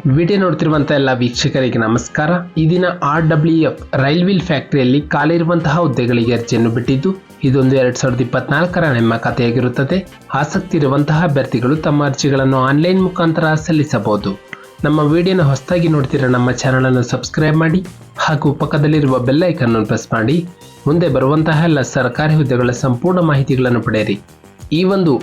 Video ನೋಡ್ತಿರುವಂತಹ ಎಲ್ಲ ವೀಕ್ಷಕರಿಗೆ ನಮಸ್ಕಾರ. ಈ ದಿನ RWF ರೈಲ್ವಿಲ್ ಫ್ಯಾಕ್ಟರಿಯಲ್ಲಿ ಖಾಲಿರುವಂತಹ ಹುದ್ದೆಗಳಿಗೆ ಅರ್ಜಿಯನ್ನು ಬಿಟ್ಟಿದ್ದು ಇದೊಂದು 2024ರ ನೇಮಕಾತಿಯಾಗಿರುತ್ತದೆ. ಆಸಕ್ತಿ ಇರುವಂತಹ ಅಭ್ಯರ್ಥಿಗಳು ತಮ್ಮ ಅರ್ಜಿಗಳನ್ನು ಆನ್ಲೈನ್ ಮುಖಾಂತರ ಸಲ್ಲಿಸಬಹುದು. ನಮ್ಮ ವಿಡಿಯೋನ ಹೊಸದಾಗಿ ನೋಡ್ತಿರೋ ನಮ್ಮ ಚಾನೆಲ್ ಅನ್ನು ಸಬ್ಸ್ಕ್ರೈಬ್ ಮಾಡಿ ಹಾಗೂ ಪಕ್ಕದಲ್ಲಿರುವ ಬೆಲ್ ಐಕಾನ್ ಅನ್ನು ಪ್ರೆಸ್ ಮಾಡಿ ಮುಂದೆ ಬರುವಂತಹ ಎಲ್ಲ ಸರ್ಕಾರಿ ಹುದ್ದೆಗಳ ಸಂಪೂರ್ಣ ಮಾಹಿತಿಗಳನ್ನು ಪಡೆಯಿರಿ. ಈ ಒಂದು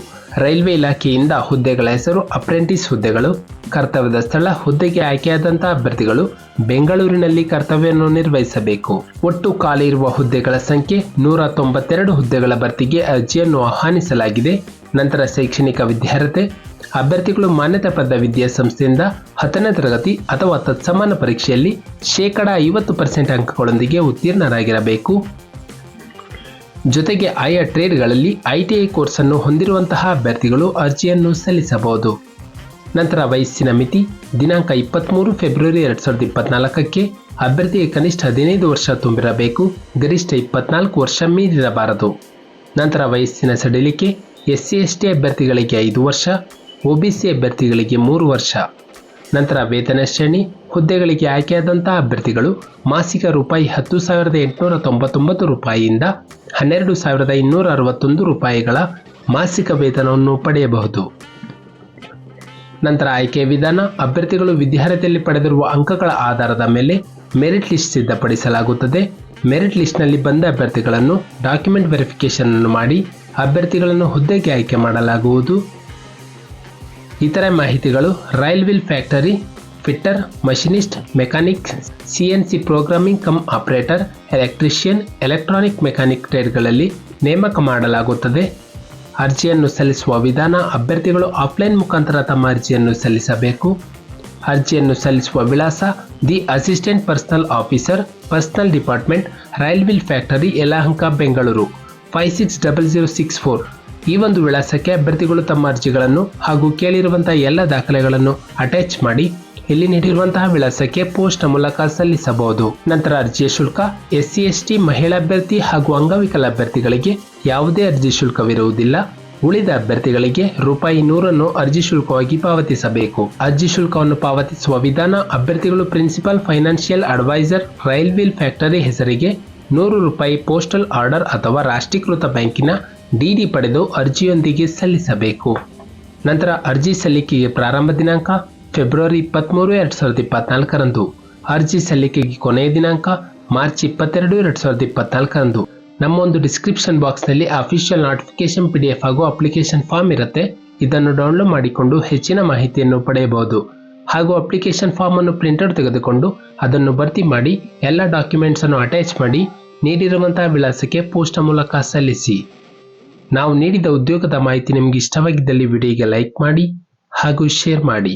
ರೈಲ್ವೆ ಇಲಾಖೆಯಿಂದ ಹುದ್ದೆಗಳ ಹೆಸರು ಅಪ್ರೆಂಟಿಸ್ ಹುದ್ದೆಗಳು. ಕರ್ತವ್ಯದ ಸ್ಥಳ ಹುದ್ದೆಗೆ ಆಯ್ಕೆಯಾದಂತಹ ಅಭ್ಯರ್ಥಿಗಳು ಬೆಂಗಳೂರಿನಲ್ಲಿ ಕರ್ತವ್ಯವನ್ನು ನಿರ್ವಹಿಸಬೇಕು. ಒಟ್ಟು ಖಾಲಿ ಇರುವ ಹುದ್ದೆಗಳ ಸಂಖ್ಯೆ 192 ಹುದ್ದೆಗಳ ಭರ್ತಿಗೆ ಅರ್ಜಿಯನ್ನು ಆಹ್ವಾನಿಸಲಾಗಿದೆ. ನಂತರ ಶೈಕ್ಷಣಿಕ ವಿದ್ಯಾರ್ಹತೆ ಅಭ್ಯರ್ಥಿಗಳು ಮಾನ್ಯತೆ ಪಡೆದ ವಿದ್ಯಾಸಂಸ್ಥೆಯಿಂದ 10ನೇ ತರಗತಿ ಅಥವಾ ತತ್ಸಮಾನ ಪರೀಕ್ಷೆಯಲ್ಲಿ 50% ಅಂಕಗಳೊಂದಿಗೆ ಉತ್ತೀರ್ಣರಾಗಿರಬೇಕು. ಜೊತೆಗೆ ಆಯಾ ಟ್ರೇಡ್ಗಳಲ್ಲಿ ITI ಕೋರ್ಸನ್ನು ಹೊಂದಿರುವಂತಹ ಅಭ್ಯರ್ಥಿಗಳು ಅರ್ಜಿಯನ್ನು ಸಲ್ಲಿಸಬಹುದು. ನಂತರ ವಯಸ್ಸಿನ ಮಿತಿ ದಿನಾಂಕ 23 ಫೆಬ್ರವರಿ 2024ಕ್ಕೆ ಅಭ್ಯರ್ಥಿಗೆ ಕನಿಷ್ಠ 15 ವರ್ಷ ತುಂಬಿರಬೇಕು, ಗರಿಷ್ಠ 24 ವರ್ಷ ಮೀರಿರಬಾರದು. ನಂತರ ವಯಸ್ಸಿನ ಸಡಿಲಿಕೆ SC/ST ಅಭ್ಯರ್ಥಿಗಳಿಗೆ 5 ವರ್ಷ, OBC ಅಭ್ಯರ್ಥಿಗಳಿಗೆ 3 ವರ್ಷ. ನಂತರ ವೇತನ ಶ್ರೇಣಿ ಹುದ್ದೆಗಳಿಗೆ ಆಯ್ಕೆಯಾದಂತಹ ಅಭ್ಯರ್ಥಿಗಳು ಮಾಸಿಕ ರೂಪಾಯಿ 10,899 ರೂಪಾಯಿಯಿಂದ 12,261 ರೂಪಾಯಿಗಳ ಮಾಸಿಕ ವೇತನವನ್ನು ಪಡೆಯಬಹುದು. ನಂತರ ಆಯ್ಕೆಯ ವಿಧಾನ ಅಭ್ಯರ್ಥಿಗಳು ವಿದ್ಯಾರ್ಹತೆಯಲ್ಲಿ ಪಡೆದಿರುವ ಅಂಕಗಳ ಆಧಾರದ ಮೇಲೆ ಮೆರಿಟ್ ಲಿಸ್ಟ್ ಸಿದ್ಧಪಡಿಸಲಾಗುತ್ತದೆ. ಮೆರಿಟ್ ಲಿಸ್ಟ್ನಲ್ಲಿ ಬಂದ ಅಭ್ಯರ್ಥಿಗಳನ್ನು ಡಾಕ್ಯುಮೆಂಟ್ ವೆರಿಫಿಕೇಶನ್ ಅನ್ನು ಮಾಡಿ ಅಭ್ಯರ್ಥಿಗಳನ್ನು ಹುದ್ದೆಗೆ ಆಯ್ಕೆ ಮಾಡಲಾಗುವುದು. ಇತರೆ ಮಾಹಿತಿಗಳು rail wheel factory fitter, machinist, mechanic, CNC programming cum operator, electrician, electronic mechanic ಟ್ರೇಡ್ಗಳಲ್ಲಿ ನೇಮಕ ಮಾಡಲಾಗುತ್ತದೆ. ಅರ್ಜಿಯನ್ನು ಸಲ್ಲಿಸುವ ವಿಧಾನ ಅಭ್ಯರ್ಥಿಗಳು ಆಫ್ಲೈನ್ ಮುಖಾಂತರ ತಮ್ಮ ಅರ್ಜಿಯನ್ನು ಸಲ್ಲಿಸಬೇಕು. ಅರ್ಜಿಯನ್ನು ಸಲ್ಲಿಸುವ ವಿಳಾಸ the assistant personnel officer, personnel department, rail wheel factory, Yelahanka, Bengaluru 560064. ಈ ಒಂದು ವಿಳಾಸಕ್ಕೆ ಅಭ್ಯರ್ಥಿಗಳು ತಮ್ಮ ಅರ್ಜಿಗಳನ್ನು ಹಾಗೂ ಕೇಳಿರುವಂತಹ ಎಲ್ಲ ದಾಖಲೆಗಳನ್ನು ಅಟ್ಯಾಚ್ ಮಾಡಿ ಇಲ್ಲಿ ನೀಡಿರುವಂತಹ ವಿಳಾಸಕ್ಕೆ ಪೋಸ್ಟ್ ಮೂಲಕ ಸಲ್ಲಿಸಬಹುದು. ನಂತರ ಅರ್ಜಿಯ ಶುಲ್ಕ SC/ST ಮಹಿಳಾ ಅಭ್ಯರ್ಥಿ ಹಾಗೂ ಅಂಗವಿಕಲ ಅಭ್ಯರ್ಥಿಗಳಿಗೆ ಯಾವುದೇ ಅರ್ಜಿ ಶುಲ್ಕವಿರುವುದಿಲ್ಲ. ಉಳಿದ ಅಭ್ಯರ್ಥಿಗಳಿಗೆ ರೂಪಾಯಿ 100 ಅರ್ಜಿ ಶುಲ್ಕವಾಗಿ ಪಾವತಿಸಬೇಕು. ಅರ್ಜಿ ಶುಲ್ಕವನ್ನು ಪಾವತಿಸುವ ವಿಧಾನ ಅಭ್ಯರ್ಥಿಗಳು ಪ್ರಿನ್ಸಿಪಲ್ ಫೈನಾನ್ಷಿಯಲ್ ಅಡ್ವೈಸರ್ ರೈಲ್ವಿಲ್ ಫ್ಯಾಕ್ಟರಿ ಹೆಸರಿಗೆ 100 ರೂಪಾಯಿ ಪೋಸ್ಟಲ್ ಆರ್ಡರ್ ಅಥವಾ ರಾಷ್ಟ್ರೀಕೃತ ಬ್ಯಾಂಕಿನ DD ಪಡೆದು ಅರ್ಜಿಯೊಂದಿಗೆ ಸಲ್ಲಿಸಬೇಕು. ನಂತರ ಅರ್ಜಿ ಸಲ್ಲಿಕೆಗೆ ಪ್ರಾರಂಭ ದಿನಾಂಕ ಫೆಬ್ರವರಿ 23, 2024ರಂದು. ಅರ್ಜಿ ಸಲ್ಲಿಕೆಗೆ ಕೊನೆಯ ದಿನಾಂಕ ಮಾರ್ಚ್ 22, 2024ರಂದು. ನಮ್ಮ ಒಂದು ಡಿಸ್ಕ್ರಿಪ್ಷನ್ ಬಾಕ್ಸ್ನಲ್ಲಿ ಅಫಿಷಿಯಲ್ ನೋಟಿಫಿಕೇಶನ್ PDF ಹಾಗೂ ಅಪ್ಲಿಕೇಶನ್ ಫಾರ್ಮ್ ಇರುತ್ತೆ. ಇದನ್ನು ಡೌನ್ಲೋಡ್ ಮಾಡಿಕೊಂಡು ಹೆಚ್ಚಿನ ಮಾಹಿತಿಯನ್ನು ಪಡೆಯಬಹುದು. ಹಾಗೂ ಅಪ್ಲಿಕೇಶನ್ ಫಾರ್ಮ್ ಅನ್ನು ಪ್ರಿಂಟೌಟ್ ತೆಗೆದುಕೊಂಡು ಅದನ್ನು ಭರ್ತಿ ಮಾಡಿ ಎಲ್ಲ ಡಾಕ್ಯುಮೆಂಟ್ಸ್ ಅನ್ನು ಅಟ್ಯಾಚ್ ಮಾಡಿ ನೀಡಿರುವಂತಹ ವಿಳಾಸಕ್ಕೆ ಪೋಸ್ಟ್ ಮೂಲಕ ಸಲ್ಲಿಸಿ. ನಾವು ನೀಡಿದ ಉದ್ಯೋಗದ ಮಾಹಿತಿ ನಿಮಗೆ ಇಷ್ಟವಾಗಿದ್ದಲ್ಲಿ ವಿಡಿಯೋಗೆ ಲೈಕ್ ಮಾಡಿ ಹಾಗೂ ಶೇರ್ ಮಾಡಿ.